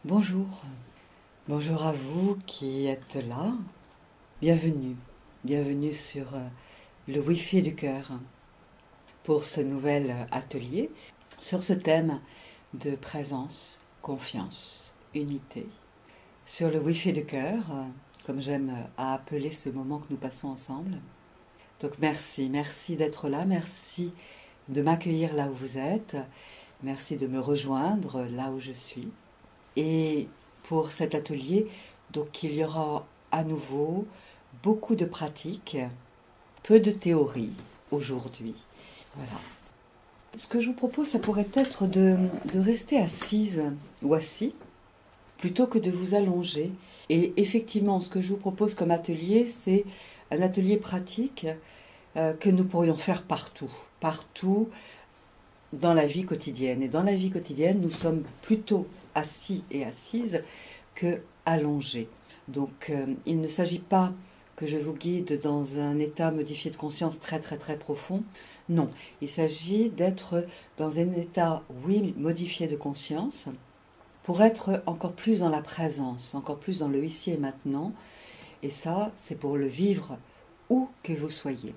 Bonjour, bonjour à vous qui êtes là. Bienvenue, bienvenue sur le Wi-Fi du cœur pour ce nouvel atelier sur ce thème de présence, confiance, unité. Sur le Wi-Fi du cœur, comme j'aime à appeler ce moment que nous passons ensemble. Donc merci d'être là, merci de m'accueillir là où vous êtes, merci de me rejoindre là où je suis. Et pour cet atelier, donc il y aura à nouveau beaucoup de pratiques, peu de théorie aujourd'hui. Voilà. Ce que je vous propose, ça pourrait être de rester assise ou assis plutôt que de vous allonger. Et effectivement, ce que je vous propose comme atelier, c'est un atelier pratique que nous pourrions faire partout, partout dans la vie quotidienne. Et dans la vie quotidienne, nous sommes plutôt assis et assises que allongés. Donc il ne s'agit pas que je vous guide dans un état modifié de conscience très profond. Non, il s'agit d'être dans un état, oui, modifié de conscience, pour être encore plus dans la présence, encore plus dans le ici et maintenant. Et ça, c'est pour le vivre où que vous soyez,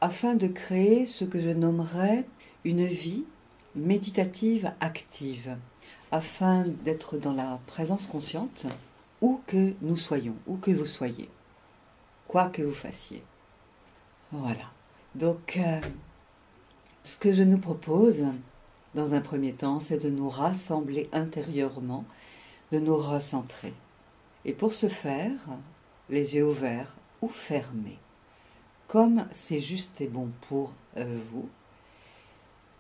afin de créer ce que je nommerais une vie méditative active, afin d'être dans la présence consciente où que nous soyons, où que vous soyez, quoi que vous fassiez. Voilà. Donc, ce que je nous propose, dans un premier temps, c'est de nous rassembler intérieurement, de nous recentrer. Et pour ce faire, les yeux ouverts ou fermés, comme c'est juste et bon pour vous,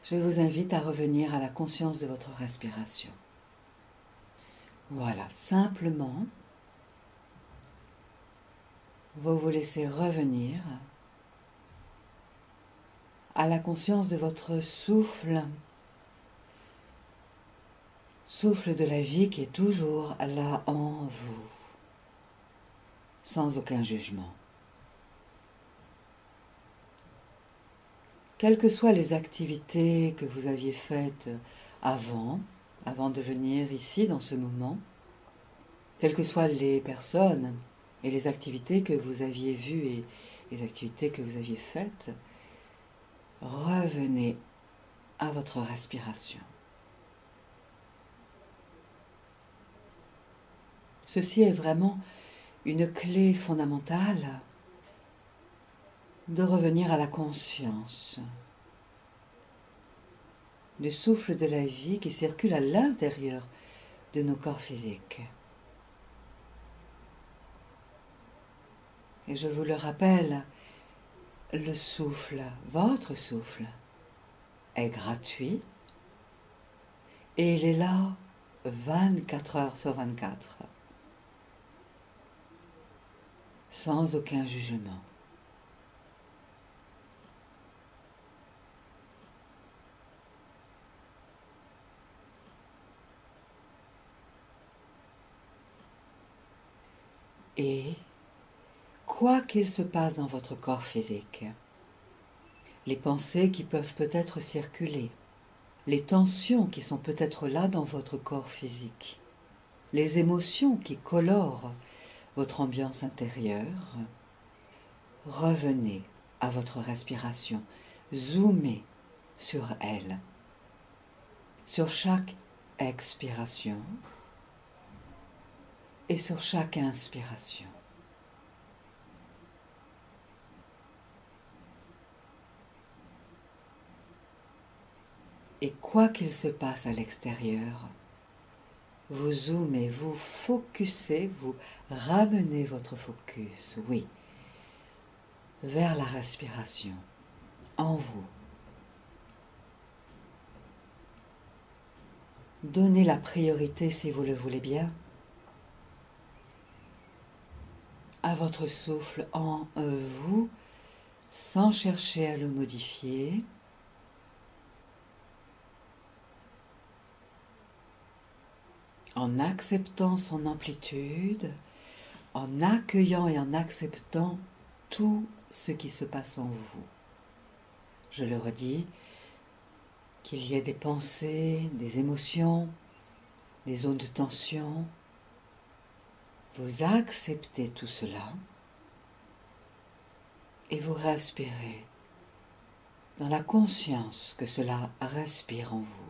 je vous invite à revenir à la conscience de votre respiration. Voilà, simplement, vous vous laissez revenir à la conscience de votre souffle, souffle de la vie qui est toujours là en vous, sans aucun jugement. Quelles que soient les activités que vous aviez faites avant de venir ici dans ce moment, quelles que soient les personnes et les activités que vous aviez vues et les activités que vous aviez faites, revenez à votre respiration. Ceci est vraiment une clé fondamentale de revenir à la conscience du souffle de la vie qui circule à l'intérieur de nos corps physiques. Et je vous le rappelle, le souffle, votre souffle, est gratuit et il est là 24 heures sur 24, sans aucun jugement. Et quoi qu'il se passe dans votre corps physique, les pensées qui peuvent peut-être circuler, les tensions qui sont peut-être là dans votre corps physique, les émotions qui colorent votre ambiance intérieure, revenez à votre respiration, zoomez sur elle, sur chaque expiration et sur chaque inspiration. Et quoi qu'il se passe à l'extérieur, vous zoomez, vous focussez, vous ramenez votre focus, oui, vers la respiration, en vous. Donnez la priorité, si vous le voulez bien, à votre souffle en vous, sans chercher à le modifier. En acceptant son amplitude, en accueillant et en acceptant tout ce qui se passe en vous. Je le redis, qu'il y ait des pensées, des émotions, des zones de tension. Vous acceptez tout cela et vous respirez dans la conscience que cela respire en vous.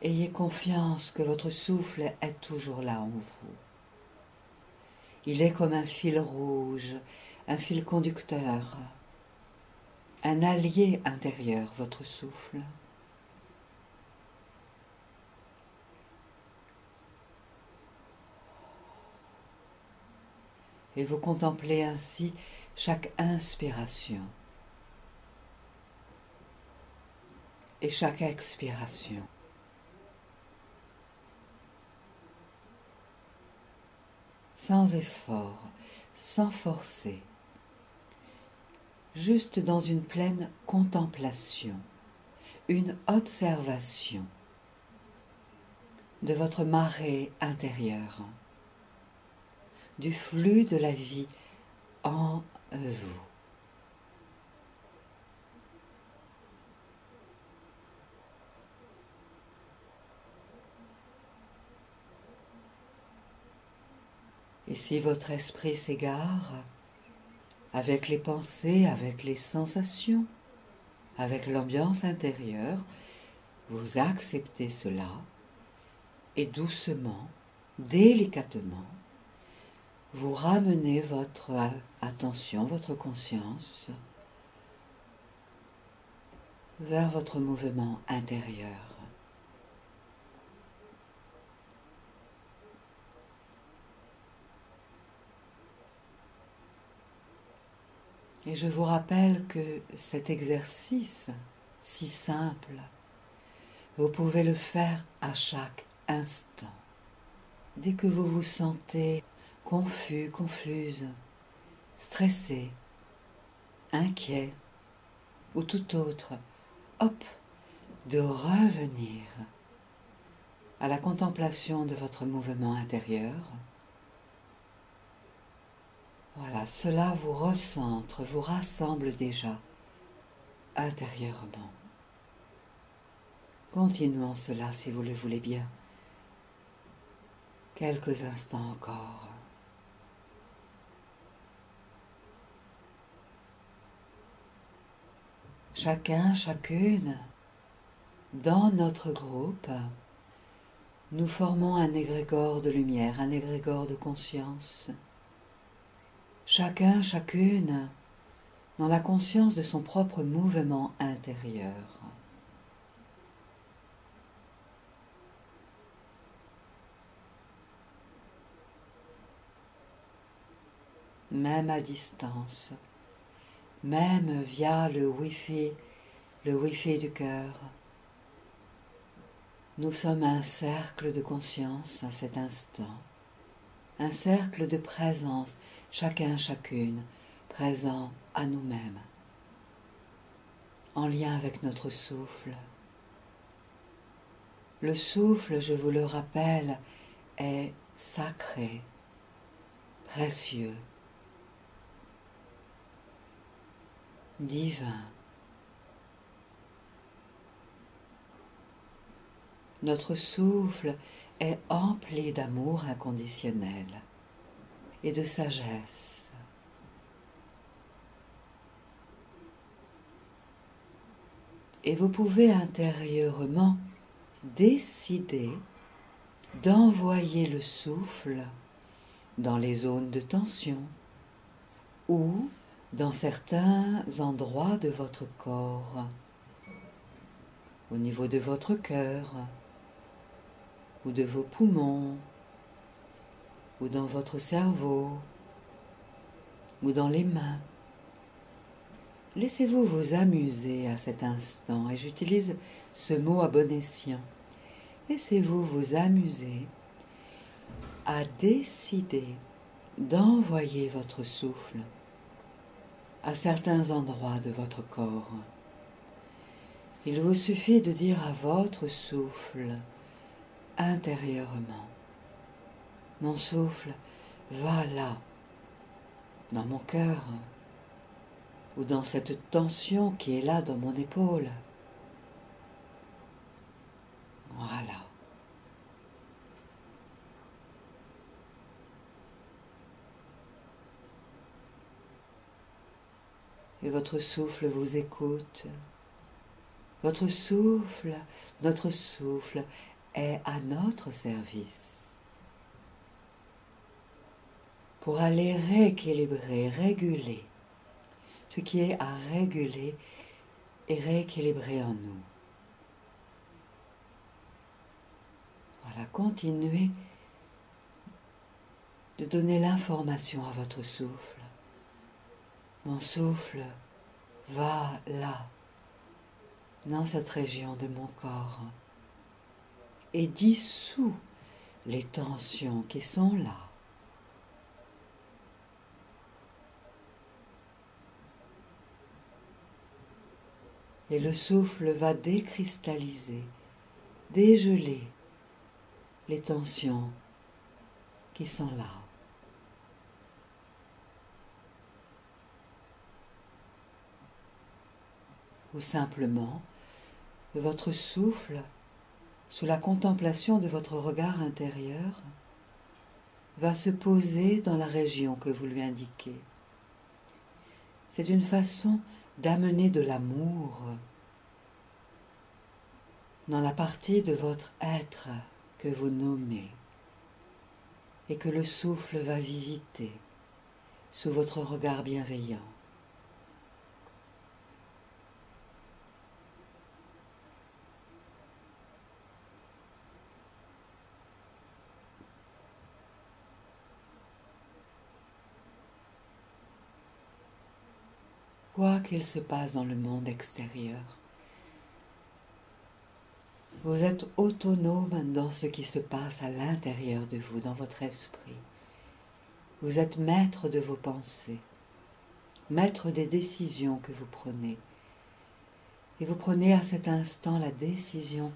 Ayez confiance que votre souffle est toujours là en vous. Il est comme un fil rouge, un fil conducteur, un allié intérieur, votre souffle. Et vous contemplez ainsi chaque inspiration et chaque expiration. Sans effort, sans forcer, juste dans une pleine contemplation, une observation de votre marée intérieure, du flux de la vie en vous. Et si votre esprit s'égare, avec les pensées, avec les sensations, avec l'ambiance intérieure, vous acceptez cela et doucement, délicatement, vous ramenez votre attention, votre conscience vers votre mouvement intérieur. Et je vous rappelle que cet exercice si simple, vous pouvez le faire à chaque instant. Dès que vous vous sentez confus, confuse, stressé, inquiet ou tout autre, hop, de revenir à la contemplation de votre mouvement intérieur. Voilà, cela vous recentre, vous rassemble déjà intérieurement. Continuons cela si vous le voulez bien. Quelques instants encore. Chacun, chacune, dans notre groupe, nous formons un égrégore de lumière, un égrégore de conscience. Chacun, chacune, dans la conscience de son propre mouvement intérieur. Même à distance, même via le Wi-Fi du cœur, nous sommes un cercle de conscience à cet instant, un cercle de présence, chacun, chacune, présent à nous-mêmes, en lien avec notre souffle. Le souffle, je vous le rappelle, est sacré, précieux, divin. Notre souffle est empli d'amour inconditionnel et de sagesse. Et vous pouvez intérieurement décider d'envoyer le souffle dans les zones de tension ou dans certains endroits de votre corps, au niveau de votre cœur, ou de vos poumons, ou dans votre cerveau, ou dans les mains. Laissez-vous vous amuser à cet instant, et j'utilise ce mot à bon escient. Laissez-vous vous amuser à décider d'envoyer votre souffle à certains endroits de votre corps. Il vous suffit de dire à votre souffle intérieurement: mon souffle va là, dans mon cœur, ou dans cette tension qui est là dans mon épaule. Voilà. Et votre souffle vous écoute. Votre souffle, notre souffle est à notre service pour aller rééquilibrer, réguler ce qui est à réguler et rééquilibrer en nous. Voilà, continuez de donner l'information à votre souffle. Mon souffle va là, dans cette région de mon corps, et dissout les tensions qui sont là. Et le souffle va décristalliser, dégeler les tensions qui sont là. Ou simplement, votre souffle, sous la contemplation de votre regard intérieur, va se poser dans la région que vous lui indiquez. C'est une façon d'amener de l'amour dans la partie de votre être que vous nommez et que le souffle va visiter sous votre regard bienveillant. Quoi qu'il se passe dans le monde extérieur, vous êtes autonome dans ce qui se passe à l'intérieur de vous, dans votre esprit. Vous êtes maître de vos pensées, maître des décisions que vous prenez. Et vous prenez à cet instant la décision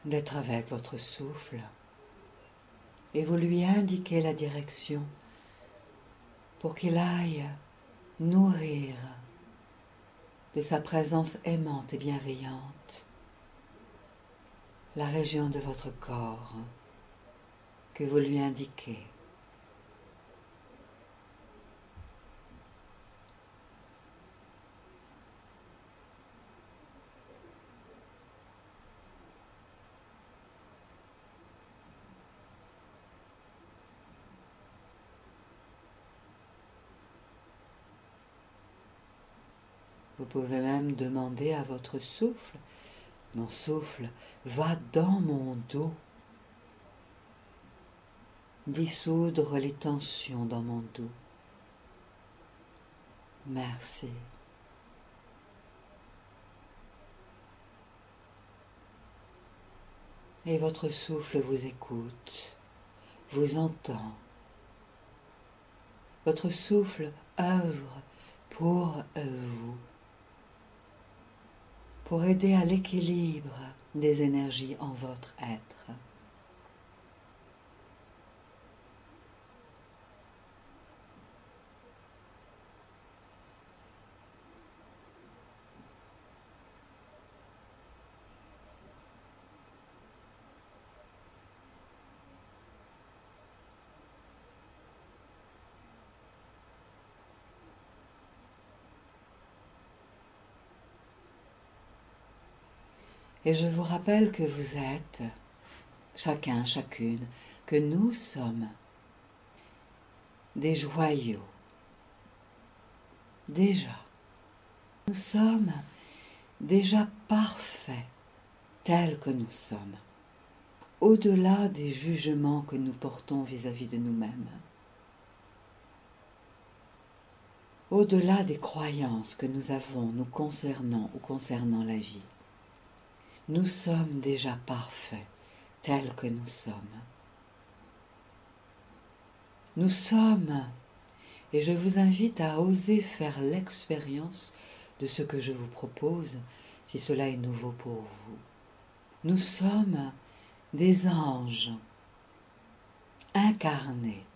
d'être avec votre souffle. Et vous lui indiquez la direction pour qu'il aille nourrir de sa présence aimante et bienveillante la région de votre corps que vous lui indiquez. Vous pouvez même demander à votre souffle, mon souffle va dans mon dos, dissoudre les tensions dans mon dos. Merci. Et votre souffle vous écoute, vous entend. Votre souffle œuvre pour vous, pour aider à l'équilibre des énergies en votre être. Et je vous rappelle que vous êtes, chacun, chacune, que nous sommes des joyaux. Déjà, nous sommes déjà parfaits tels que nous sommes, au-delà des jugements que nous portons vis-à-vis de nous-mêmes, au-delà des croyances que nous avons nous concernant ou concernant la vie. Nous sommes déjà parfaits tels que nous sommes. Nous sommes, et je vous invite à oser faire l'expérience de ce que je vous propose, si cela est nouveau pour vous. Nous sommes des anges incarnés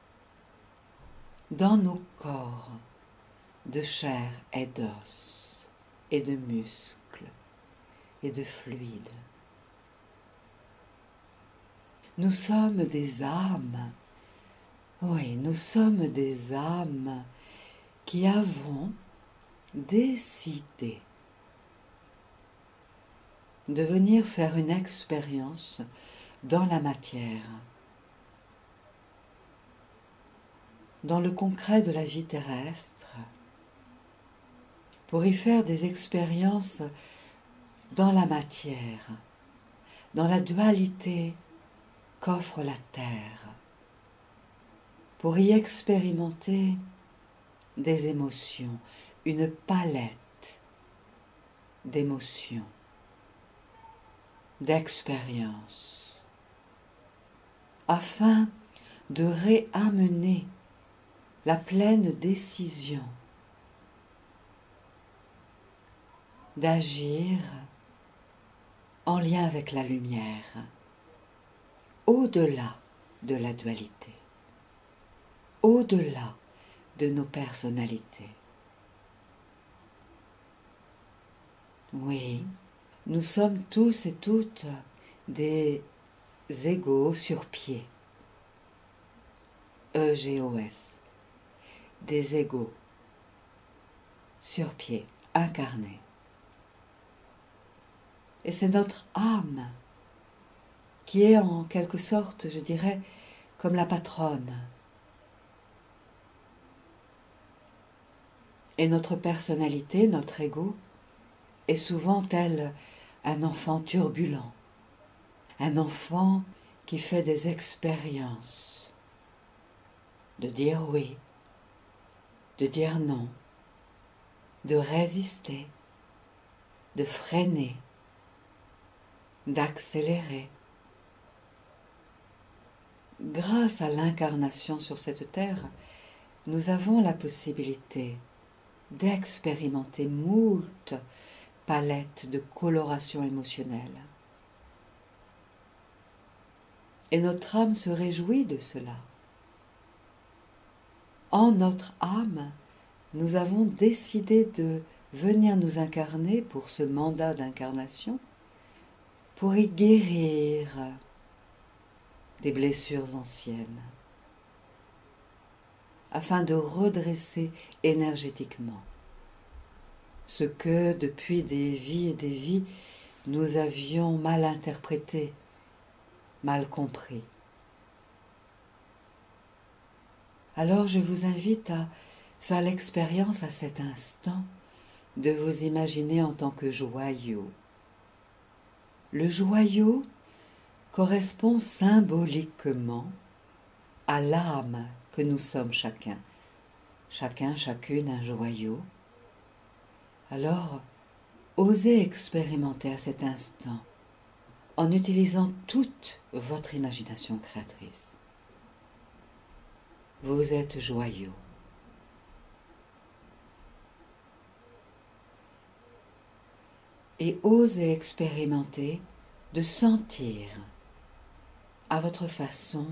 dans nos corps de chair et d'os, et de muscles, et de fluides. Nous sommes des âmes, oui, nous sommes des âmes qui avons décidé de venir faire une expérience dans la matière, dans le concret de la vie terrestre, pour y faire des expériences dans la matière, dans la dualité qu'offre la terre, pour y expérimenter des émotions, une palette d'émotions, d'expériences, afin de réamener la pleine décision d'agir en lien avec la lumière, au-delà de la dualité, au-delà de nos personnalités. Oui, nous sommes tous et toutes des égos sur pied, EGOS, des égos sur pied, incarnés. Et c'est notre âme qui est en quelque sorte, je dirais, comme la patronne. Et notre personnalité, notre ego, est souvent tel un enfant turbulent, un enfant qui fait des expériences, de dire oui, de dire non, de résister, de freiner, d'accélérer. Grâce à l'incarnation sur cette terre, nous avons la possibilité d'expérimenter moult palettes de coloration émotionnelle. Et notre âme se réjouit de cela. En notre âme, nous avons décidé de venir nous incarner pour ce mandat d'incarnation, pour y guérir des blessures anciennes, afin de redresser énergétiquement ce que, depuis des vies et des vies, nous avions mal interprété, mal compris. Alors je vous invite à faire l'expérience à cet instant de vous imaginer en tant que joyau. Le joyau correspond symboliquement à l'âme que nous sommes chacun. Chacun, chacune un joyau. Alors, osez expérimenter à cet instant en utilisant toute votre imagination créatrice. Vous êtes joyau. Et osez expérimenter de sentir à votre façon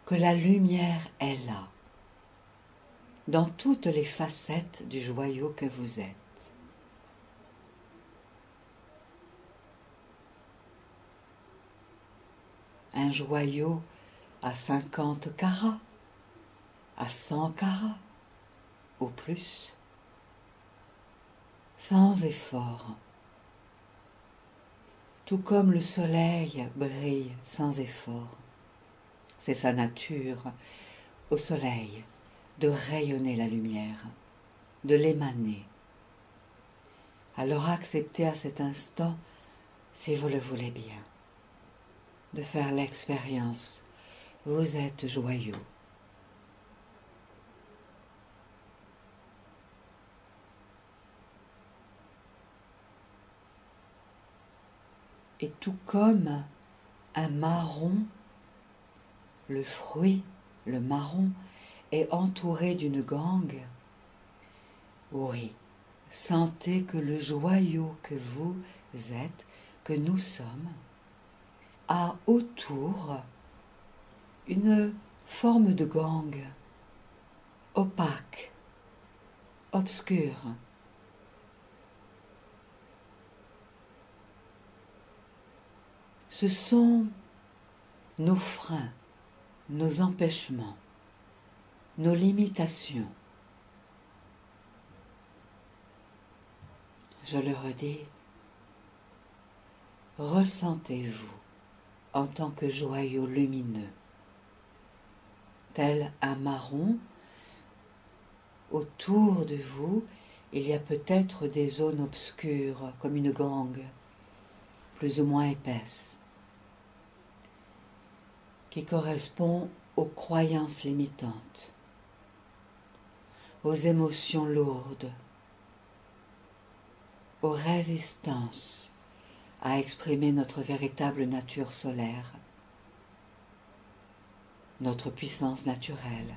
que la lumière est là, dans toutes les facettes du joyau que vous êtes. Un joyau à 50 carats, à 100 carats, au plus, sans effort. Tout comme le soleil brille sans effort. C'est sa nature, au soleil, de rayonner la lumière, de l'émaner. Alors acceptez à cet instant, si vous le voulez bien, de faire l'expérience. Vous êtes joyau. Et tout comme un marron, le fruit, le marron, est entouré d'une gangue, oui, sentez que le joyau que vous êtes, que nous sommes, a autour une forme de gangue, opaque, obscurs. Ce sont nos freins, nos empêchements, nos limitations. Je le redis, ressentez-vous en tant que joyau lumineux, tel un marron. Autour de vous, il y a peut-être des zones obscures, comme une gangue, plus ou moins épaisse, qui correspond aux croyances limitantes, aux émotions lourdes, aux résistances à exprimer notre véritable nature solaire, notre puissance naturelle.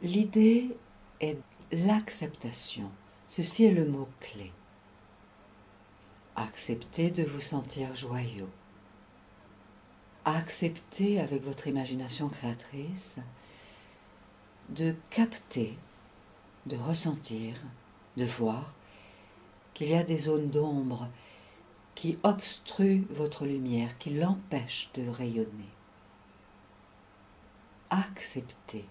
L'idée est l'acceptation. Ceci est le mot-clé. Acceptez de vous sentir joyeux. Acceptez avec votre imagination créatrice de capter, de ressentir, de voir qu'il y a des zones d'ombre qui obstruent votre lumière, qui l'empêchent de rayonner. Acceptez.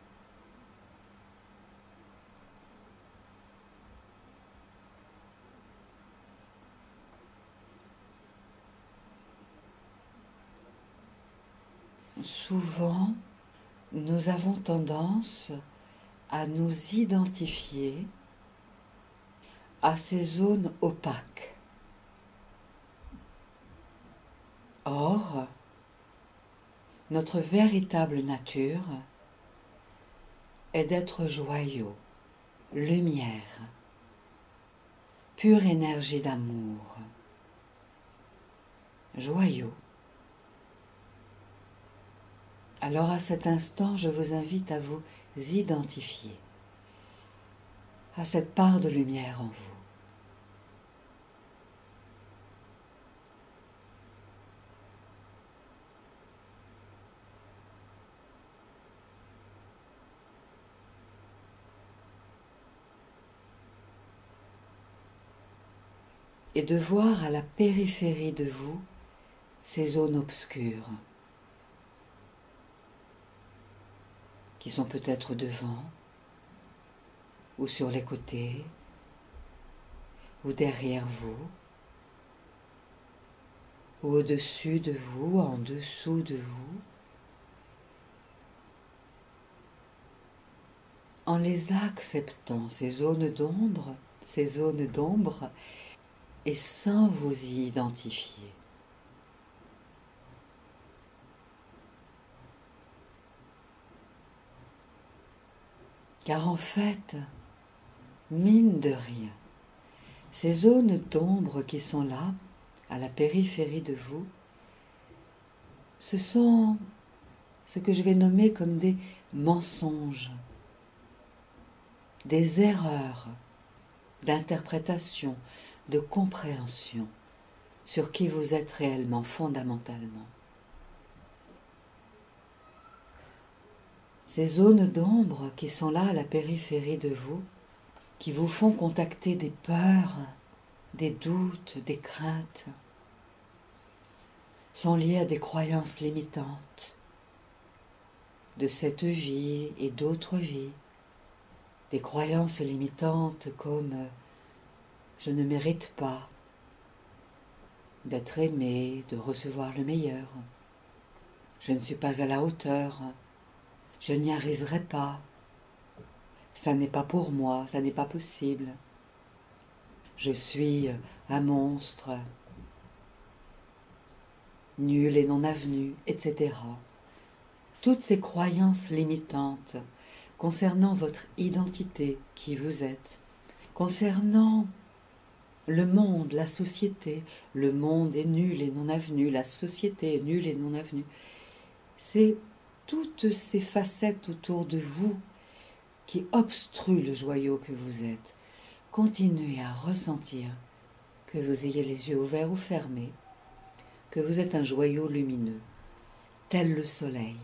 Souvent, nous avons tendance à nous identifier à ces zones opaques. Or, notre véritable nature est d'être joyau, lumière, pure énergie d'amour, joyau. Alors à cet instant, je vous invite à vous identifier à cette part de lumière en vous. Et de voir à la périphérie de vous ces zones obscures qui sont peut-être devant, ou sur les côtés, ou derrière vous, ou au-dessus de vous, en dessous de vous, en les acceptant, ces zones d'ombre, et sans vous y identifier. Car en fait, mine de rien, ces zones d'ombre qui sont là, à la périphérie de vous, ce sont ce que je vais nommer comme des mensonges, des erreurs d'interprétation, de compréhension sur qui vous êtes réellement, fondamentalement. Ces zones d'ombre qui sont là à la périphérie de vous, qui vous font contacter des peurs, des doutes, des craintes, sont liées à des croyances limitantes de cette vie et d'autres vies. Des croyances limitantes comme « je ne mérite pas d'être aimé, de recevoir le meilleur. Je ne suis pas à la hauteur. Je n'y arriverai pas. Ça n'est pas pour moi, ça n'est pas possible. Je suis un monstre, nul et non avenu, etc. » Toutes ces croyances limitantes concernant votre identité, qui vous êtes, concernant le monde, la société, le monde est nul et non avenu, la société est nulle et non avenue. C'est toutes ces facettes autour de vous qui obstruent le joyau que vous êtes. Continuez à ressentir, que vous ayez les yeux ouverts ou fermés, que vous êtes un joyau lumineux, tel le soleil,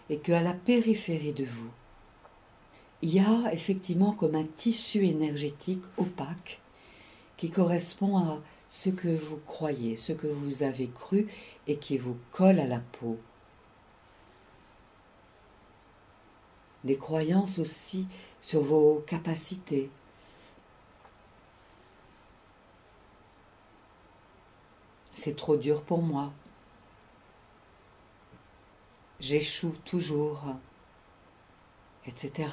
et qu'à la périphérie de vous, il y a effectivement comme un tissu énergétique opaque qui correspond à ce que vous croyez, ce que vous avez cru et qui vous colle à la peau. Des croyances aussi sur vos capacités. C'est trop dur pour moi. J'échoue toujours, etc.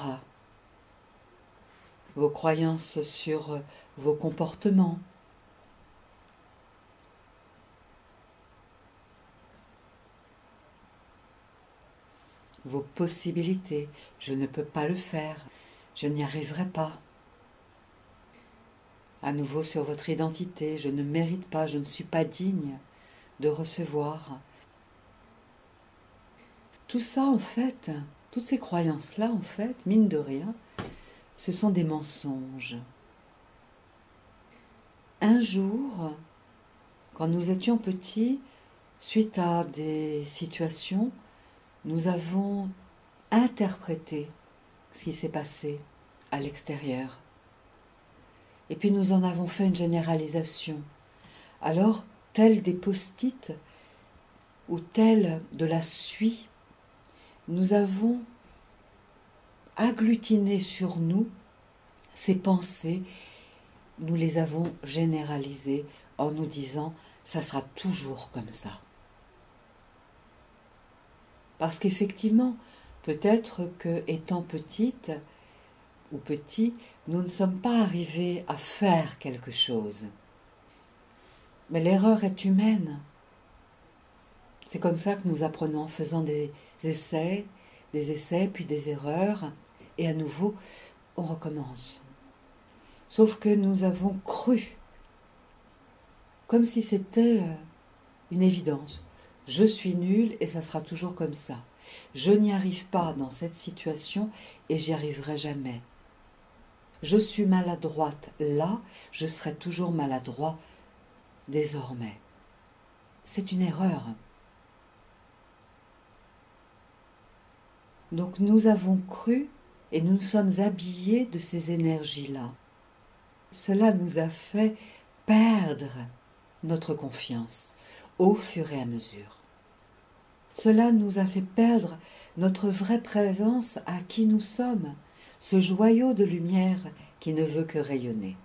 Vos croyances sur vos comportements. Vos possibilités. Je ne peux pas le faire. Je n'y arriverai pas. À nouveau sur votre identité. Je ne mérite pas, je ne suis pas digne de recevoir. Tout ça, en fait, toutes ces croyances-là, en fait, mine de rien, ce sont des mensonges. Un jour, quand nous étions petits, suite à des situations, nous avons interprété ce qui s'est passé à l'extérieur. Et puis nous en avons fait une généralisation. Alors, tel des post-it ou tel de la suie, nous avons agglutiné sur nous ces pensées, nous les avons généralisées en nous disant « ça sera toujours comme ça ». Parce qu'effectivement, peut-être que étant petite ou petit, nous ne sommes pas arrivés à faire quelque chose. Mais l'erreur est humaine. C'est comme ça que nous apprenons en faisant des essais, puis des erreurs, et à nouveau, on recommence. Sauf que nous avons cru, comme si c'était une évidence. Je suis nulle et ça sera toujours comme ça. Je n'y arrive pas dans cette situation et j'y arriverai jamais. Je suis maladroite là, je serai toujours maladroit désormais. C'est une erreur. Donc nous avons cru et nous nous sommes habillés de ces énergies-là. Cela nous a fait perdre notre confiance au fur et à mesure. Cela nous a fait perdre notre vraie présence à qui nous sommes, ce joyau de lumière qui ne veut que rayonner.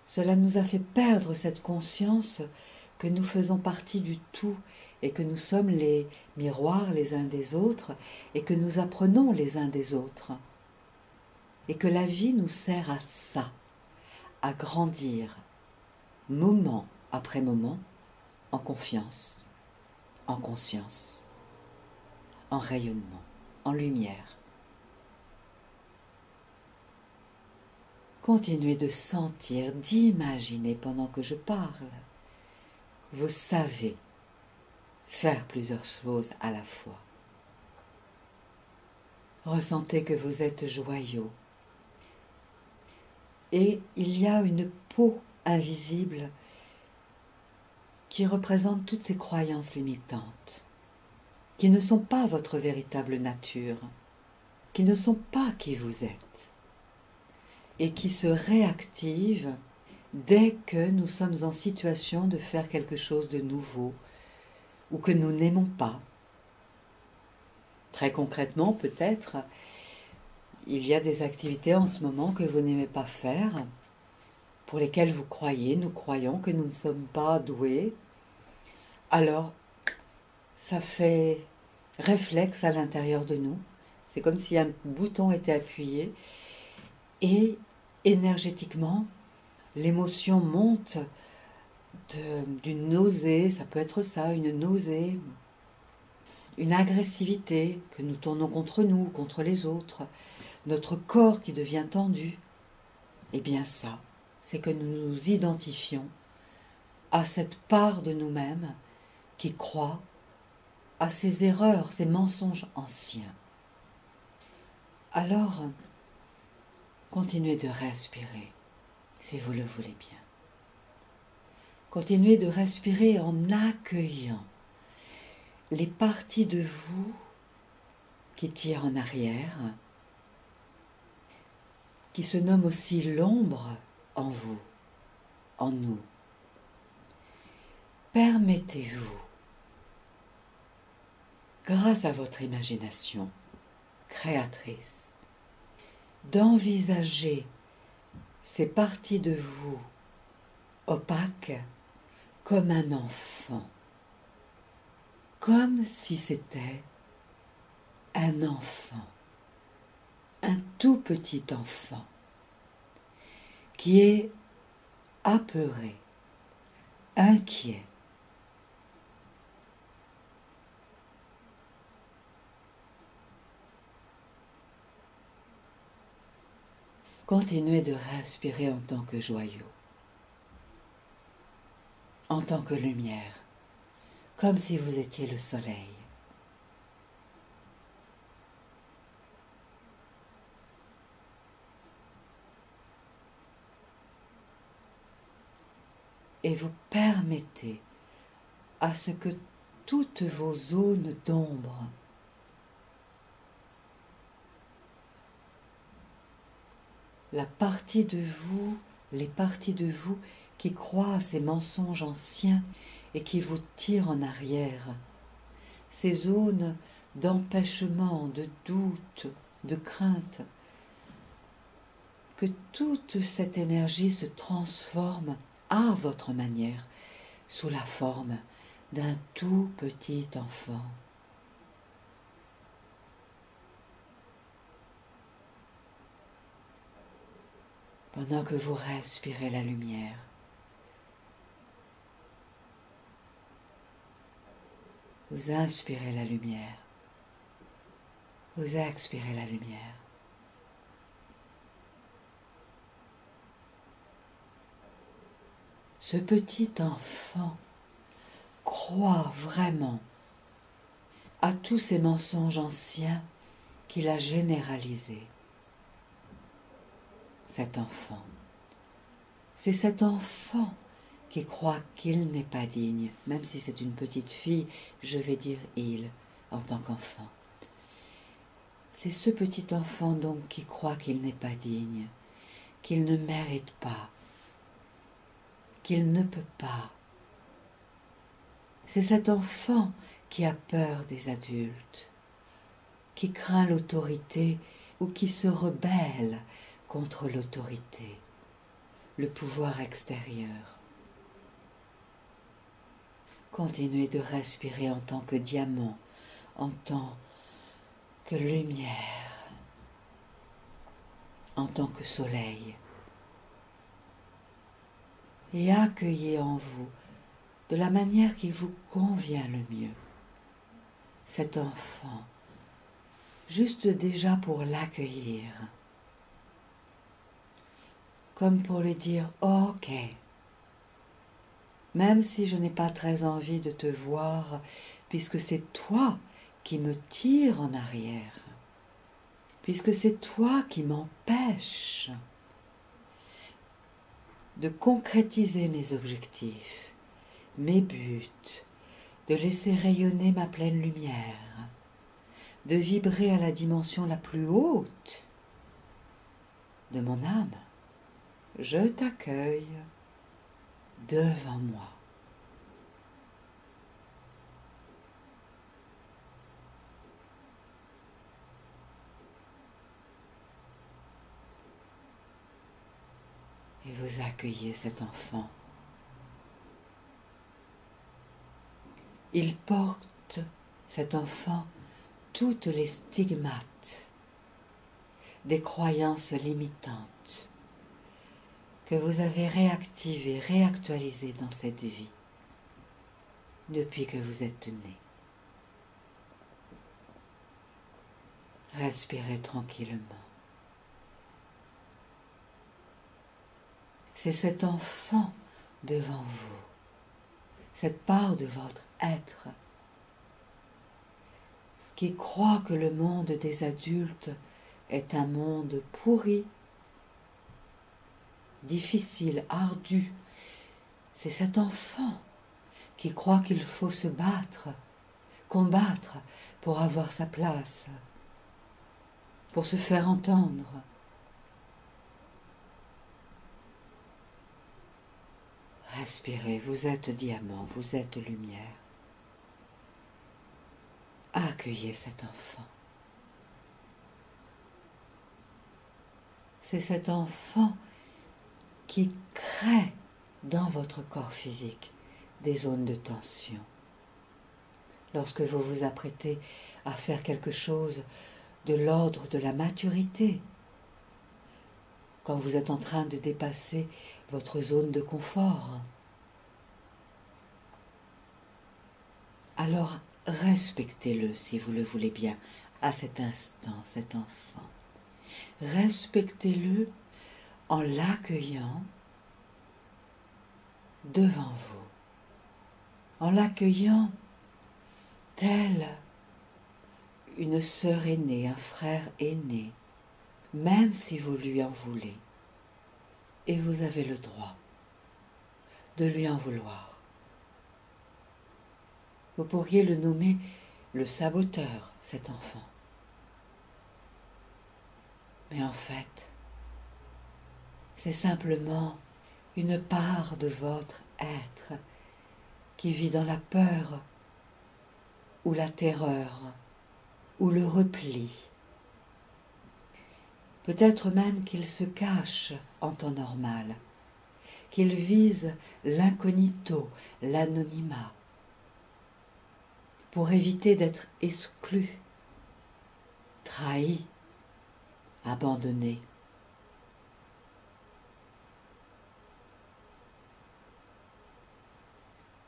Cela nous a fait perdre cette conscience que nous faisons partie du tout et que nous sommes les miroirs les uns des autres et que nous apprenons les uns des autres. Et que la vie nous sert à ça, à grandir, moment après moment, en confiance, en conscience, en rayonnement, en lumière. Continuez de sentir, d'imaginer pendant que je parle. Vous savez faire plusieurs choses à la fois. Ressentez que vous êtes joyeux. Et il y a une peau invisible qui représente toutes ces croyances limitantes, qui ne sont pas votre véritable nature, qui ne sont pas qui vous êtes, et qui se réactivent dès que nous sommes en situation de faire quelque chose de nouveau ou que nous n'aimons pas. Très concrètement, peut-être, il y a des activités en ce moment que vous n'aimez pas faire, pour lesquelles vous croyez, nous croyons que nous ne sommes pas doués. Alors, ça fait réflexe à l'intérieur de nous. C'est comme si un bouton était appuyé et énergétiquement, l'émotion monte d'une nausée, ça peut être ça, une nausée, une agressivité que nous tournons contre nous, contre les autres, notre corps qui devient tendu. Eh bien ça, c'est que nous nous identifions à cette part de nous-mêmes qui croit à ces erreurs, ces mensonges anciens. Alors, continuez de respirer, si vous le voulez bien. Continuez de respirer en accueillant les parties de vous qui tire en arrière, qui se nomme aussi l'ombre en vous, en nous. Permettez-vous, grâce à votre imagination créatrice, d'envisager ces parties de vous opaques comme un enfant, comme si c'était un enfant, un tout petit enfant qui est apeuré, inquiet. Continuez de respirer en tant que joyau, en tant que lumière, comme si vous étiez le soleil. Et vous permettez à ce que toutes vos zones d'ombre la partie de vous, les parties de vous qui croient à ces mensonges anciens et qui vous tirent en arrière, ces zones d'empêchement, de doute, de crainte, que toute cette énergie se transforme à votre manière, sous la forme d'un tout petit enfant. Pendant que vous respirez la lumière, vous inspirez la lumière, vous expirez la lumière. Ce petit enfant croit vraiment à tous ces mensonges anciens qu'il a généralisés. Cet enfant, c'est cet enfant qui croit qu'il n'est pas digne, même si c'est une petite fille, je vais dire il en tant qu'enfant. C'est ce petit enfant donc qui croit qu'il n'est pas digne, qu'il ne mérite pas, qu'il ne peut pas. C'est cet enfant qui a peur des adultes, qui craint l'autorité ou qui se rebelle contre l'autorité, le pouvoir extérieur. Continuez de respirer en tant que diamant, en tant que lumière, en tant que soleil. Et accueillez en vous, de la manière qui vous convient le mieux, cet enfant, juste déjà pour l'accueillir, comme pour lui dire « Ok ». Même si je n'ai pas très envie de te voir, puisque c'est toi qui me tires en arrière, puisque c'est toi qui m'empêches de concrétiser mes objectifs, mes buts, de laisser rayonner ma pleine lumière, de vibrer à la dimension la plus haute de mon âme. Je t'accueille devant moi. Et vous accueillez cet enfant. Il porte, cet enfant, toutes les stigmates des croyances limitantes que vous avez réactivées, réactualisées dans cette vie depuis que vous êtes né. Respirez tranquillement. C'est cet enfant devant vous, cette part de votre être qui croit que le monde des adultes est un monde pourri, difficile, ardu. C'est cet enfant qui croit qu'il faut se battre, combattre pour avoir sa place. pour se faire entendre. Respirez, vous êtes diamant, vous êtes lumière. Accueillez cet enfant. C'est cet enfant qui crée dans votre corps physique des zones de tension. Lorsque vous vous apprêtez à faire quelque chose de l'ordre de la maturité, quand vous êtes en train de dépasser votre zone de confort, alors respectez-le si vous le voulez bien à cet instant, cet enfant. Respectez-le en l'accueillant devant vous, en l'accueillant telle une sœur aînée, un frère aîné, même si vous lui en voulez. Et vous avez le droit de lui en vouloir. Vous pourriez le nommer le saboteur, cet enfant. Mais en fait, c'est simplement une part de votre être qui vit dans la peur ou la terreur ou le repli. Peut-être même qu'il se cache en temps normal, qu'il vise l'incognito, l'anonymat, pour éviter d'être exclu, trahi, abandonné.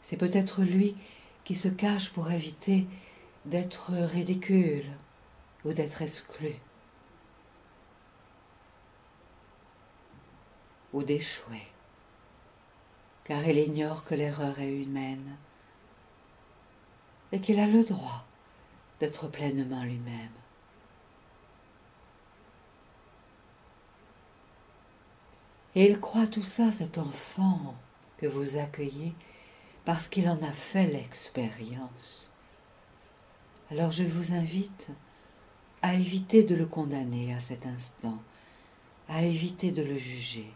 C'est peut-être lui qui se cache pour éviter d'être ridicule ou d'être exclu, ou d'échouer, car il ignore que l'erreur est humaine et qu'il a le droit d'être pleinement lui-même. Et il croit tout ça, cet enfant que vous accueillez, parce qu'il en a fait l'expérience. Alors je vous invite à éviter de le condamner à cet instant, à éviter de le juger.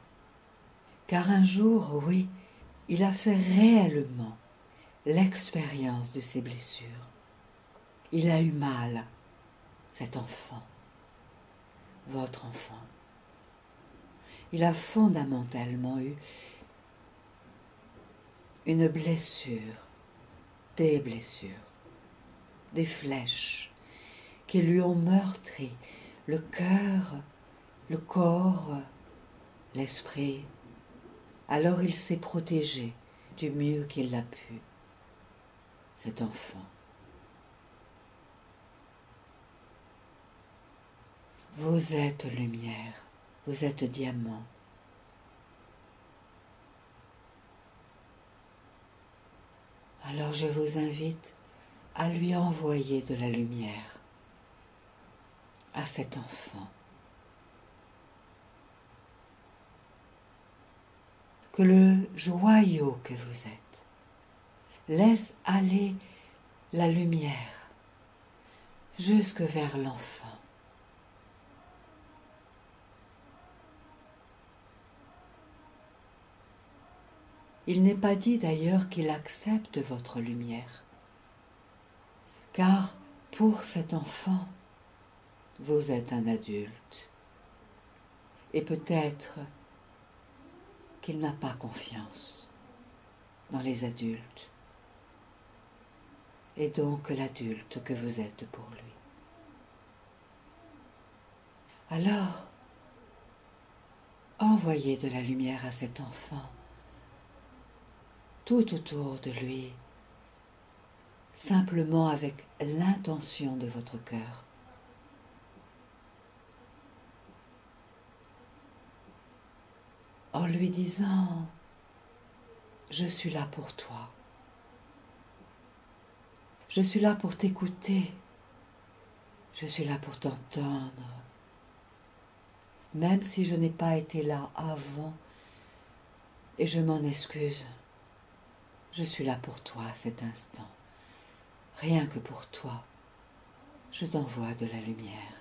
Car un jour, oui, il a fait réellement l'expérience de ses blessures. Il a eu mal, cet enfant, votre enfant. Il a fondamentalement eu une blessure, des blessures, des flèches qui lui ont meurtri le cœur, le corps, l'esprit. Alors il s'est protégé du mieux qu'il l'a pu, cet enfant. Vous êtes lumière, vous êtes diamant. Alors je vous invite à lui envoyer de la lumière à cet enfant. Que le joyau que vous êtes laisse aller la lumière jusque vers l'enfant. Il n'est pas dit d'ailleurs qu'il accepte votre lumière, car pour cet enfant, vous êtes un adulte, et peut-être qu'il n'a pas confiance dans les adultes, et donc l'adulte que vous êtes pour lui. Alors, envoyez de la lumière à cet enfant, tout autour de lui, simplement avec l'intention de votre cœur. En lui disant « Je suis là pour toi. Je suis là pour t'écouter. Je suis là pour t'entendre. Même si je n'ai pas été là avant, et je m'en excuse, je suis là pour toi à cet instant. Rien que pour toi, je t'envoie de la lumière.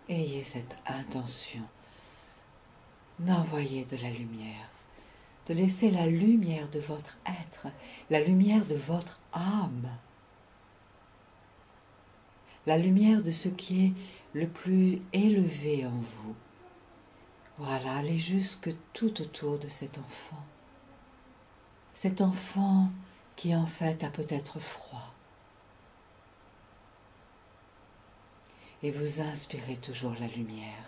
ayez cette intention d'envoyer de la lumière, de laisser la lumière de votre être, la lumière de votre âme, la lumière de ce qui est le plus élevé en vous. Voilà, allez jusque tout autour de cet enfant qui en fait a peut-être froid. Et vous inspirez toujours la lumière.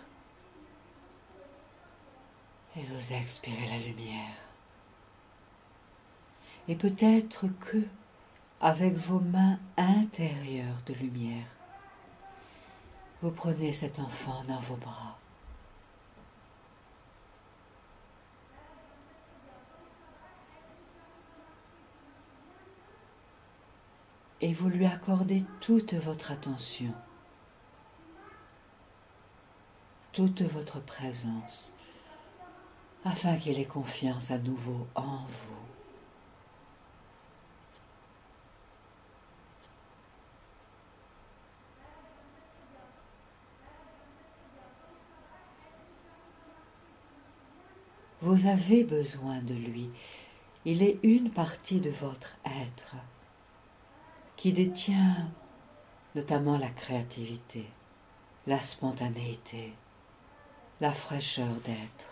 Et vous expirez la lumière. Et peut-être que, avec vos mains intérieures de lumière, vous prenez cet enfant dans vos bras. Et vous lui accordez toute votre attention, toute votre présence, afin qu'il ait confiance à nouveau en vous. Vous avez besoin de lui. Il est une partie de votre être qui détient notamment la créativité, la spontanéité, la fraîcheur d'être.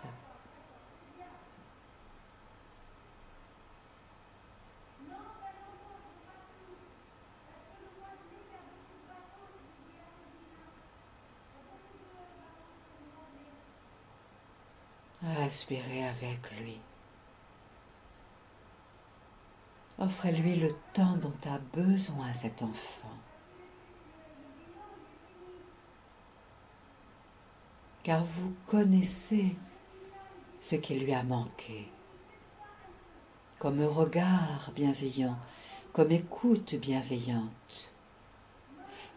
Respirez avec lui. Offrez-lui le temps dont a besoin cet enfant. Car vous connaissez ce qui lui a manqué, comme regard bienveillant, comme écoute bienveillante,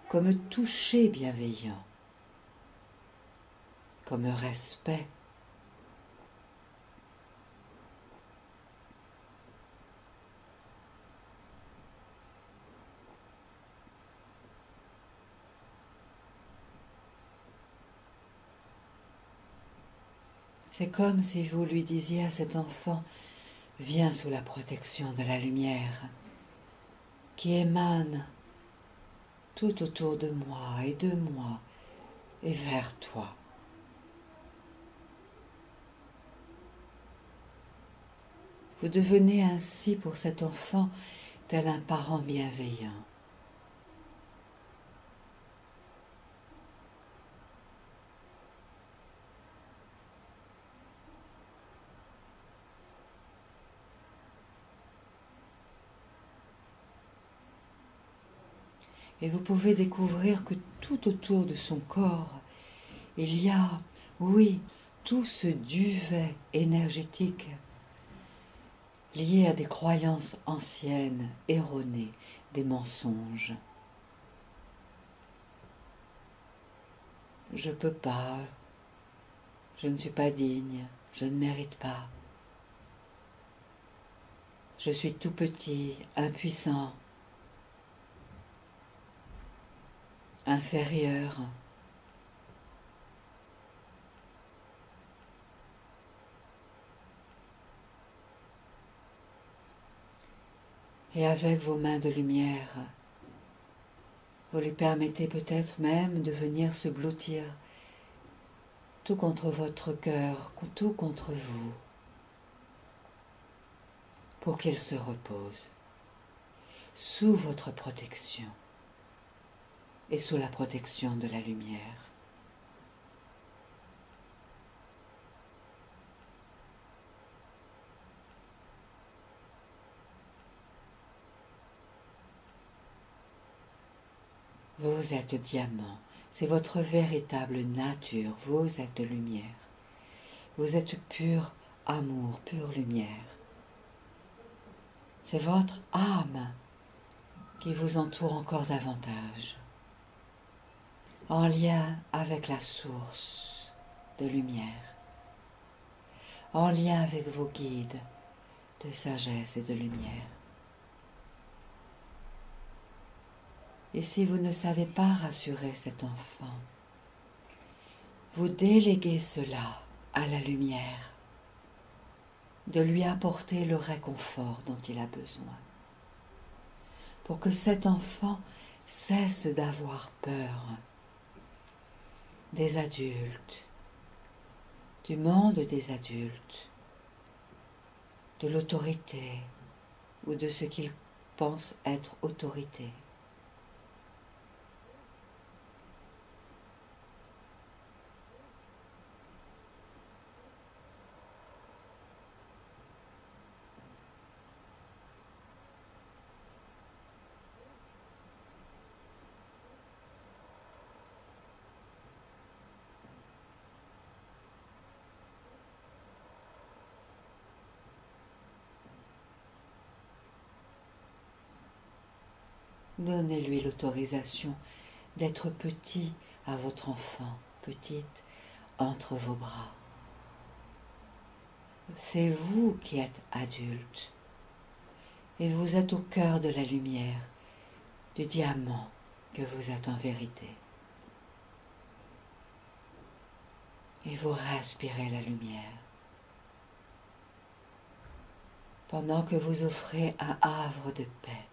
comme toucher bienveillant, comme respect. C'est comme si vous lui disiez à cet enfant, viens sous la protection de la lumière qui émane tout autour de moi et vers toi. Vous devenez ainsi pour cet enfant tel un parent bienveillant. Et vous pouvez découvrir que tout autour de son corps, il y a, oui, tout ce duvet énergétique lié à des croyances anciennes, erronées, des mensonges. Je ne peux pas, je ne suis pas digne, je ne mérite pas. Je suis tout petit, impuissant, inférieur. Et avec vos mains de lumière, vous lui permettez peut-être même de venir se blottir tout contre votre cœur, tout contre vous, pour qu'il se repose sous votre protection et sous la protection de la lumière. Vous êtes diamant, c'est votre véritable nature, vous êtes lumière. Vous êtes pur amour, pure lumière. C'est votre âme qui vous entoure encore davantage, en lien avec la source de lumière, en lien avec vos guides de sagesse et de lumière. Et si vous ne savez pas rassurer cet enfant, vous déléguez cela à la lumière, de lui apporter le réconfort dont il a besoin, pour que cet enfant cesse d'avoir peur des adultes, du monde des adultes, de l'autorité ou de ce qu'il pense être autorité. Donnez-lui l'autorisation d'être petit à votre enfant, petite entre vos bras. C'est vous qui êtes adulte et vous êtes au cœur de la lumière, du diamant que vous êtes en vérité. Et vous respirez la lumière pendant que vous offrez un havre de paix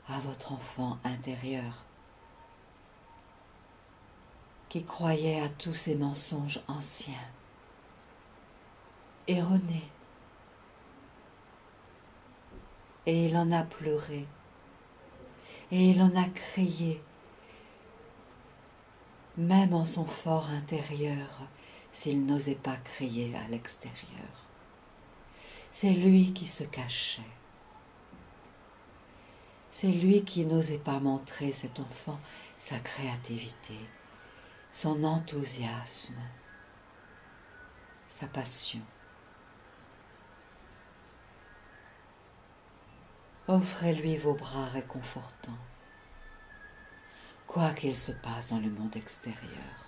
à votre enfant intérieur qui croyait à tous ces mensonges anciens, erronés. Et il en a pleuré, et il en a crié, même en son fort intérieur, s'il n'osait pas crier à l'extérieur. C'est lui qui se cachait. C'est lui qui n'osait pas montrer cet enfant sa créativité, son enthousiasme, sa passion. Offrez-lui vos bras réconfortants, quoi qu'il se passe dans le monde extérieur.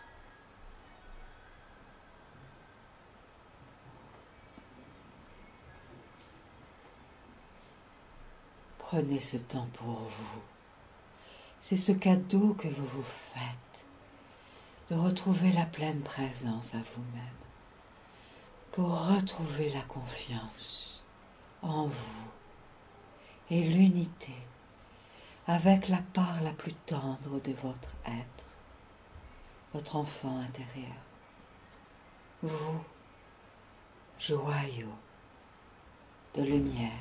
Prenez ce temps pour vous. C'est ce cadeau que vous vous faites, de retrouver la pleine présence à vous-même, pour retrouver la confiance en vous et l'unité avec la part la plus tendre de votre être, votre enfant intérieur. Vous, joyau de lumière,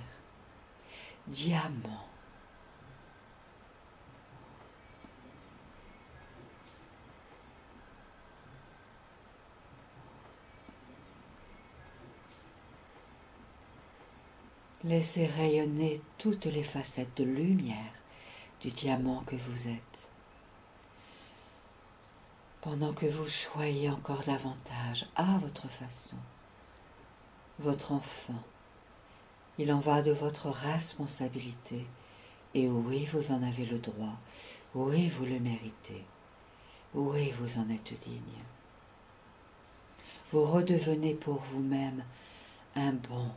diamant. Laissez rayonner toutes les facettes de lumière du diamant que vous êtes, pendant que vous choyez encore davantage à votre façon votre enfant. Il en va de votre responsabilité, et oui, vous en avez le droit, oui, vous le méritez, oui, vous en êtes digne. Vous redevenez pour vous-même un bon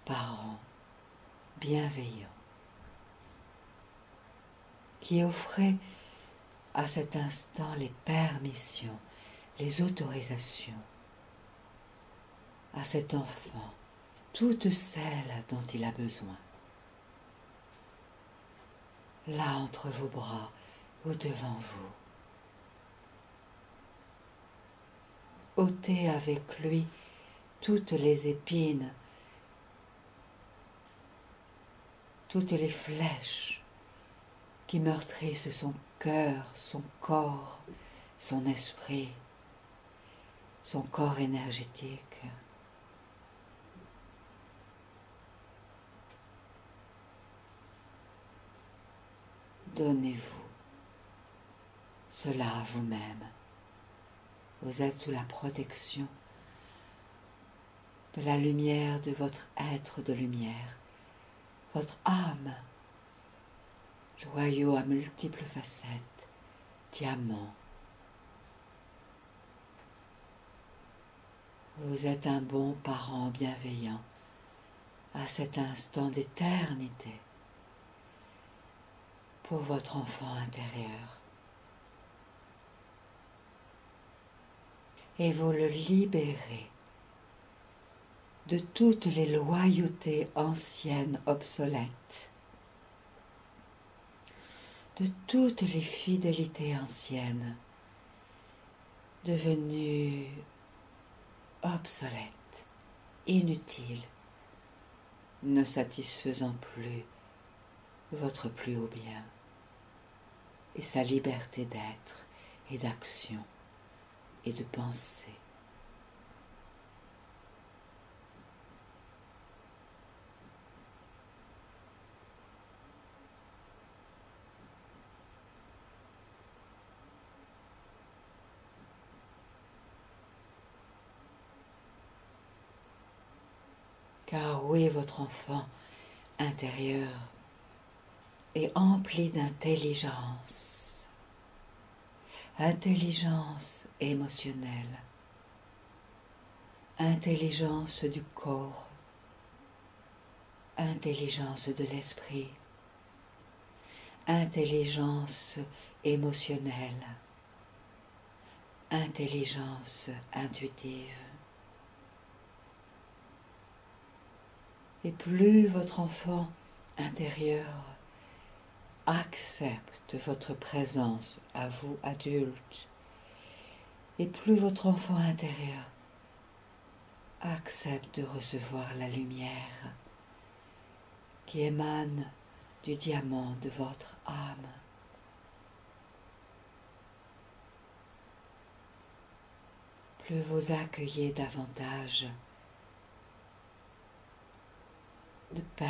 parent bienveillant, qui offrait à cet instant les permissions, les autorisations à cet enfant, toutes celles dont il a besoin. Là entre vos bras ou devant vous. Ôtez avec lui toutes les épines, toutes les flèches qui meurtrissent son cœur, son corps, son esprit, son corps énergétique. Donnez-vous cela à vous-même. Vous êtes sous la protection de la lumière de votre être de lumière, votre âme, joyau à multiples facettes, diamant. Vous êtes un bon parent bienveillant à cet instant d'éternité pour votre enfant intérieur. et vous le libérez de toutes les loyautés anciennes obsolètes, de toutes les fidélités anciennes devenues obsolètes, inutiles, ne satisfaisant plus votre plus haut bien et sa liberté d'être et d'action et de penser. Car oui, votre enfant intérieur est empli d'intelligence, intelligence émotionnelle, intelligence du corps, intelligence de l'esprit, intelligence émotionnelle, intelligence intuitive. Et plus votre enfant intérieur accepte votre présence à vous, adulte, et plus votre enfant intérieur accepte de recevoir la lumière qui émane du diamant de votre âme, plus vous accueillez davantage de paix,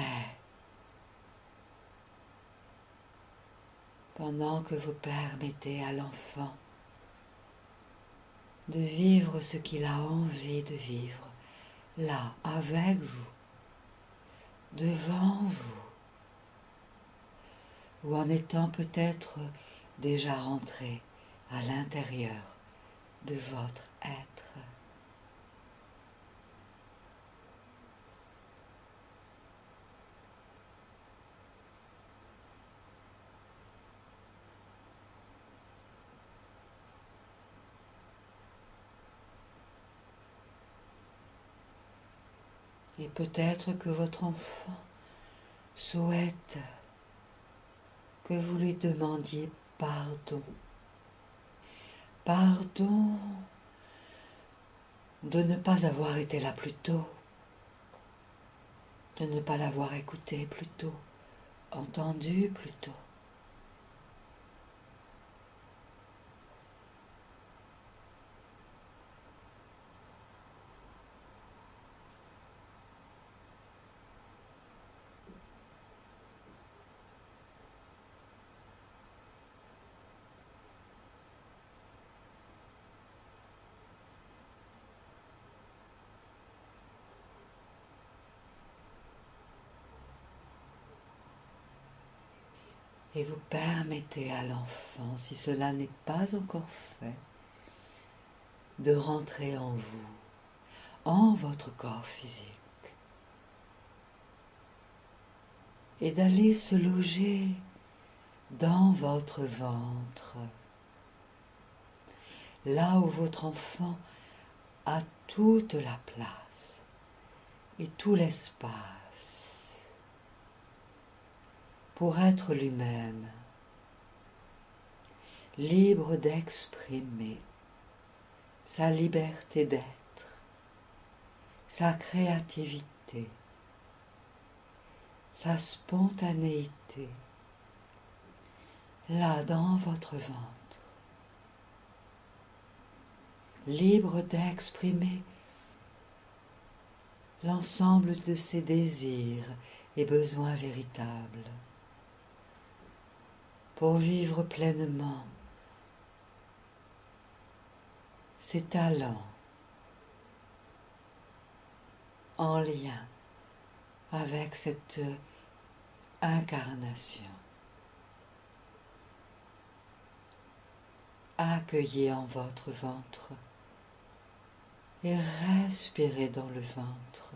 pendant que vous permettez à l'enfant de vivre ce qu'il a envie de vivre, là, avec vous, devant vous, ou en étant peut-être déjà rentré à l'intérieur de votre être. Et peut-être que votre enfant souhaite que vous lui demandiez pardon. Pardon de ne pas avoir été là plus tôt, de ne pas l'avoir écouté plus tôt, entendu plus tôt. Et vous permettez à l'enfant, si cela n'est pas encore fait, de rentrer en vous, en votre corps physique, et d'aller se loger dans votre ventre, là où votre enfant a toute la place et tout l'espace pour être lui-même, libre d'exprimer sa liberté d'être, sa créativité, sa spontanéité, là dans votre ventre, libre d'exprimer l'ensemble de ses désirs et besoins véritables, pour vivre pleinement ses talents en lien avec cette incarnation. Accueillez en votre ventre et respirez dans le ventre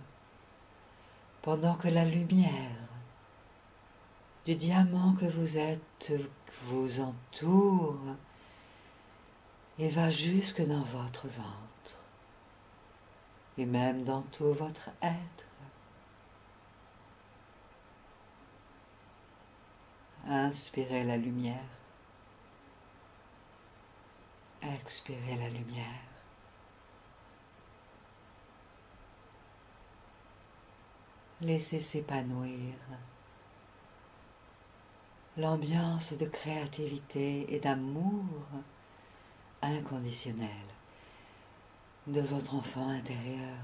pendant que la lumière du diamant que vous êtes vous entoure et va jusque dans votre ventre et même dans tout votre être. Inspirez la lumière, expirez la lumière. Laissez s'épanouir l'ambiance de créativité et d'amour inconditionnel de votre enfant intérieur,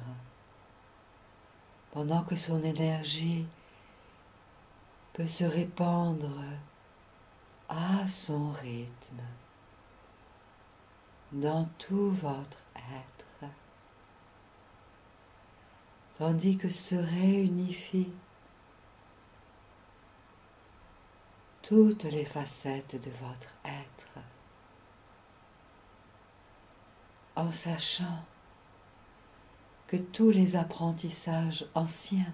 pendant que son énergie peut se répandre à son rythme dans tout votre être, tandis que se réunifient toutes les facettes de votre être, en sachant que tous les apprentissages anciens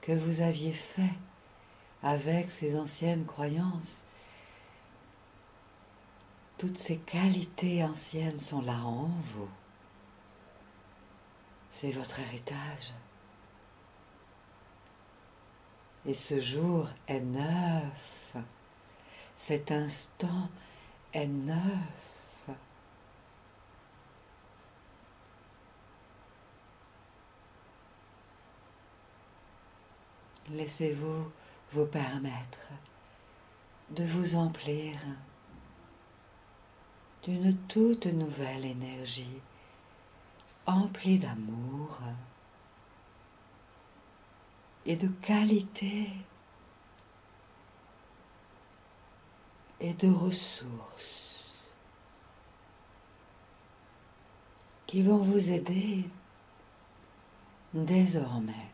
que vous aviez faits avec ces anciennes croyances, toutes ces qualités anciennes sont là en vous. C'est votre héritage. Et ce jour est neuf. Cet instant est neuf. Laissez-vous vous permettre de vous emplir d'une toute nouvelle énergie, emplie d'amour et de qualité et de ressources qui vont vous aider désormais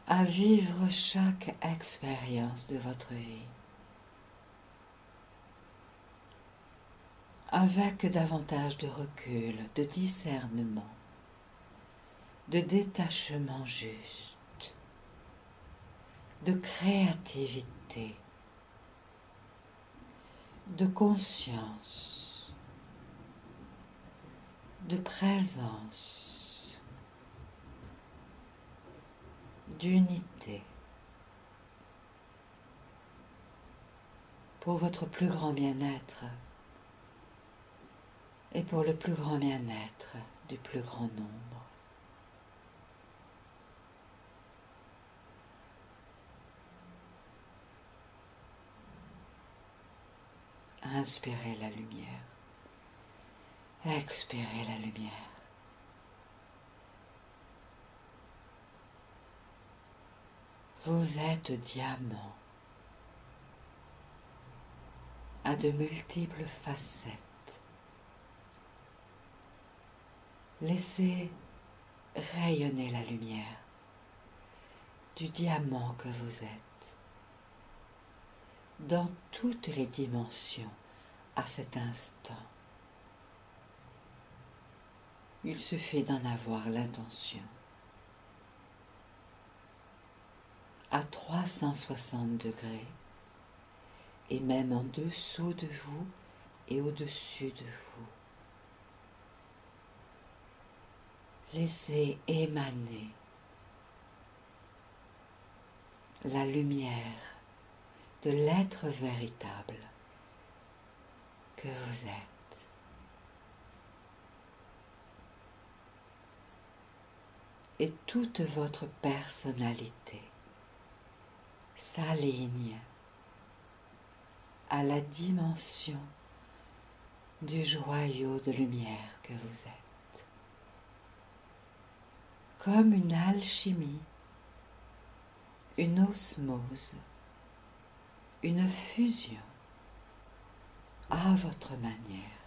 à vivre chaque expérience de votre vie avec davantage de recul, de discernement, de détachement juste, de créativité, de conscience, de présence, d'unité, pour votre plus grand bien-être et pour le plus grand bien-être du plus grand nombre. Inspirez la lumière, expirez la lumière. Vous êtes diamant à de multiples facettes. Laissez rayonner la lumière du diamant que vous êtes dans toutes les dimensions à cet instant. Il suffit d'en avoir l'intention. À 360 degrés et même en dessous de vous et au-dessus de vous. Laissez émaner la lumière de l'être véritable que vous êtes. Et toute votre personnalité s'aligne à la dimension du joyau de lumière que vous êtes. Comme une alchimie, une osmose, une fusion à votre manière.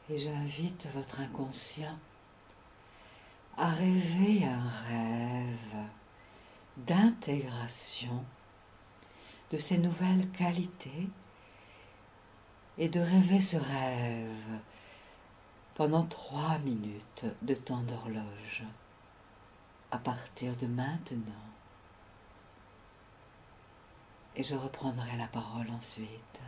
Et j'invite votre inconscient à rêver un rêve d'intégration de ces nouvelles qualités et de rêver ce rêve pendant 3 minutes de temps d'horloge à partir de maintenant. Et je reprendrai la parole ensuite.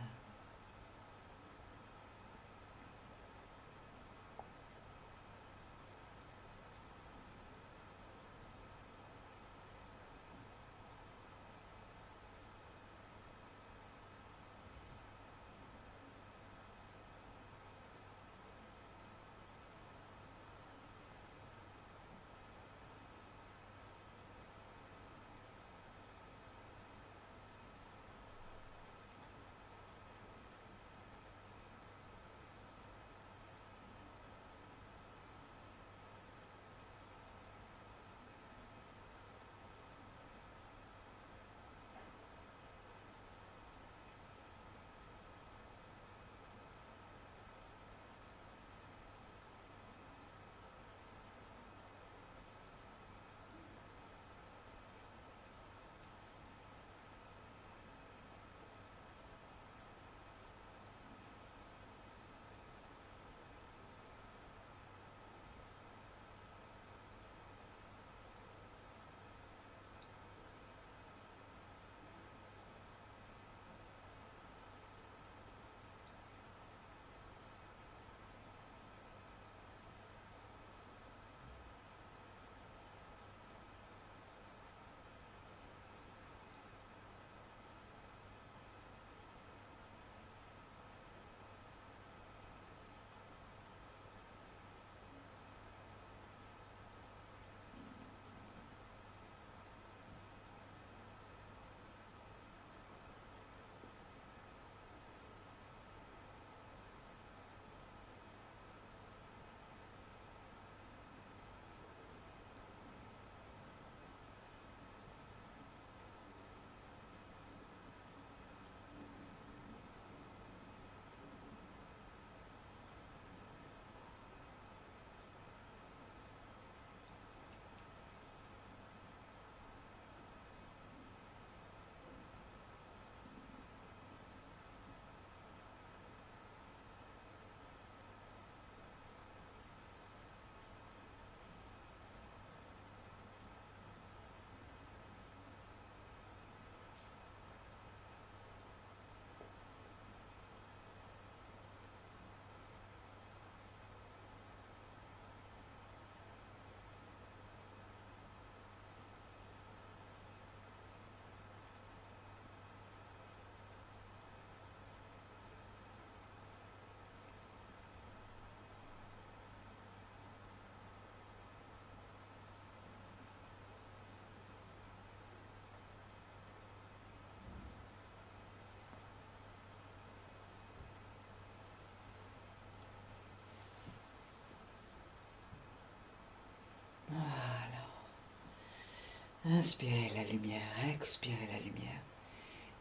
Inspirez la lumière, expirez la lumière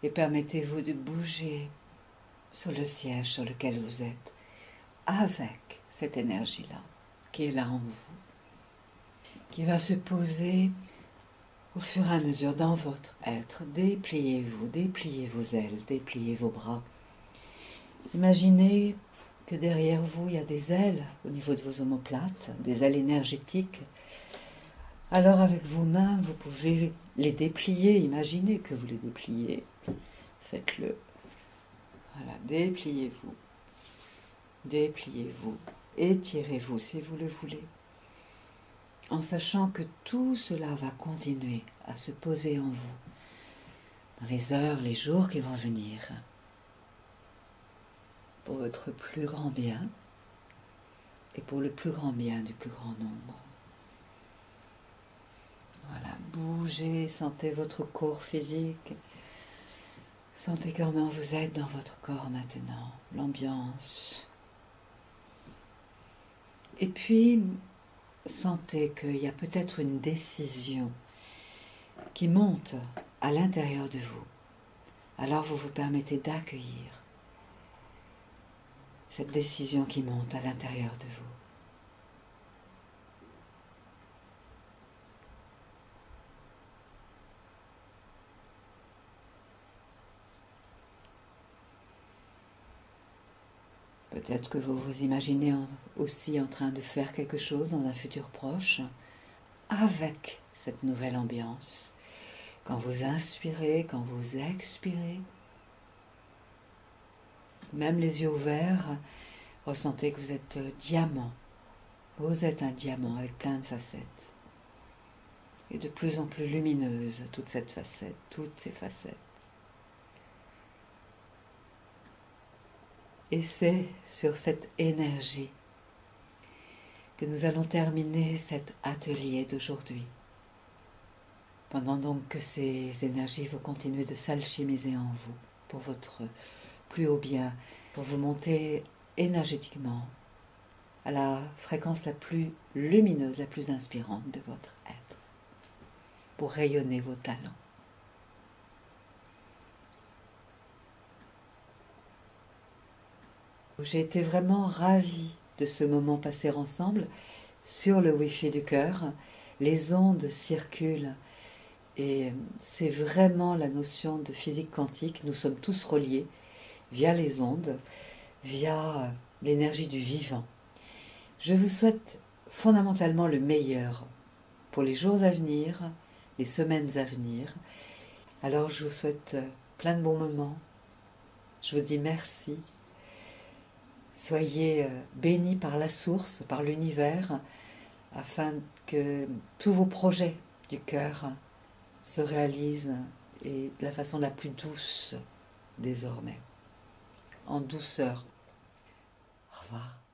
et permettez-vous de bouger sur le siège sur lequel vous êtes avec cette énergie-là qui est là en vous, qui va se poser au fur et à mesure dans votre être. Dépliez-vous, dépliez vos ailes, dépliez vos bras. Imaginez que derrière vous, il y a des ailes au niveau de vos omoplates, des ailes énergétiques. Alors avec vos mains, vous pouvez les déplier. Imaginez que vous les dépliez. Faites-le. Voilà, dépliez-vous. Dépliez-vous. Étirez-vous si vous le voulez. En sachant que tout cela va continuer à se poser en vous dans les heures, les jours qui vont venir. Pour votre plus grand bien et pour le plus grand bien du plus grand nombre. Voilà, bougez, sentez votre corps physique. Sentez comment vous êtes dans votre corps maintenant, l'ambiance. Et puis, sentez qu'il y a peut-être une décision qui monte à l'intérieur de vous. Alors vous vous permettez d'accueillir cette décision qui monte à l'intérieur de vous. Peut-être que vous vous imaginez aussi en train de faire quelque chose dans un futur proche avec cette nouvelle ambiance. Quand vous inspirez, quand vous expirez, même les yeux ouverts, ressentez que vous êtes diamant. Vous êtes un diamant avec plein de facettes. Et de plus en plus lumineuse, toute cette facette, toutes ces facettes. Et c'est sur cette énergie que nous allons terminer cet atelier d'aujourd'hui. Pendant donc que ces énergies vont continuer de s'alchimiser en vous, pour votre plus haut bien, pour vous monter énergétiquement à la fréquence la plus lumineuse, la plus inspirante de votre être, pour rayonner vos talents. J'ai été vraiment ravie de ce moment passé ensemble sur le Wi-Fi du cœur. Les ondes circulent et c'est vraiment la notion de physique quantique. Nous sommes tous reliés via les ondes, via l'énergie du vivant. Je vous souhaite fondamentalement le meilleur pour les jours à venir, les semaines à venir. Alors je vous souhaite plein de bons moments. Je vous dis merci. Soyez bénis par la source, par l'univers, afin que tous vos projets du cœur se réalisent et de la façon la plus douce désormais, en douceur. Au revoir.